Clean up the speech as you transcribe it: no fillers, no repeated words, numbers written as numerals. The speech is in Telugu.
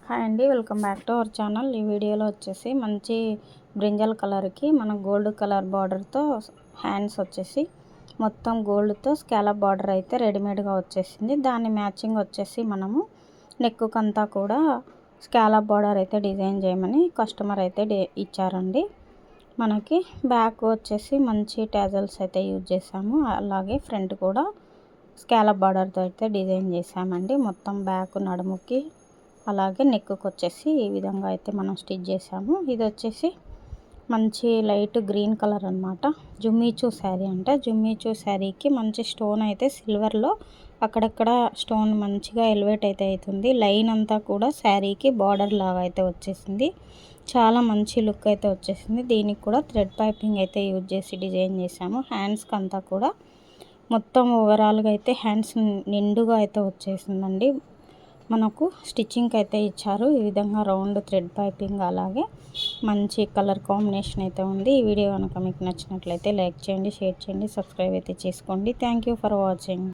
హాయ్ అండి, welcome back to our channel. ఈ వీడియోలో వచ్చేసి మంచి బ్రింజల్ కలర్కి మన గోల్డ్ కలర్ బార్డర్తో హ్యాండ్స్ వచ్చేసి మొత్తం గోల్డ్తో స్కాలప్ బార్డర్ అయితే రెడీమేడ్గా వచ్చేసింది. దాని మ్యాచింగ్ వచ్చేసి మనము నెక్కుకంతా కూడా స్కాలప్ బార్డర్ అయితే డిజైన్ చేయమని కస్టమర్ అయితే ఇచ్చారండి. మనకి బ్యాక్ వచ్చేసి మంచి టాజల్స్ అయితే యూజ్ చేసాము. అలాగే ఫ్రంట్ కూడా స్కాలప్ బార్డర్తో అయితే డిజైన్ చేసామండి. మొత్తం బ్యాక్ నడుముకి అలాగే నెక్కు వచ్చేసి ఈ విధంగా అయితే మనం స్టిచ్ చేసాము. ఇది వచ్చేసి మంచి లైట్ గ్రీన్ కలర్ అనమాట. జుమ్మీచూ శారీ అంటే జుమ్మీచూ శారీకి మంచి స్టోన్ అయితే సిల్వర్లో అక్కడక్కడ స్టోన్ మంచిగా ఎలివేట్ అయితే అవుతుంది. లైన్ అంతా కూడా శారీకి బార్డర్ లాగా అయితే వచ్చేసింది. చాలా మంచి లుక్ అయితే వచ్చేసింది. దీనికి కూడా థ్రెడ్ పైపింగ్ అయితే యూజ్ చేసి డిజైన్ చేసాము. హ్యాండ్స్కి అంతా కూడా మొత్తం ఓవరాల్గా అయితే హ్యాండ్స్ నిండుగా అయితే వచ్చేసిందండి. మనకు స్టిచ్చింగ్ అయితే ఇచ్చారు. ఈ విధంగా రౌండ్ థ్రెడ్ పైపింగ్ అలాగే మంచి కలర్ కాంబినేషన్ అయితే ఉంది. ఈ వీడియో కనుక మీకు నచ్చినట్లయితే లైక్ చేయండి, షేర్ చేయండి, సబ్స్క్రైబ్ అయితే చేసుకోండి. Thank you for watching.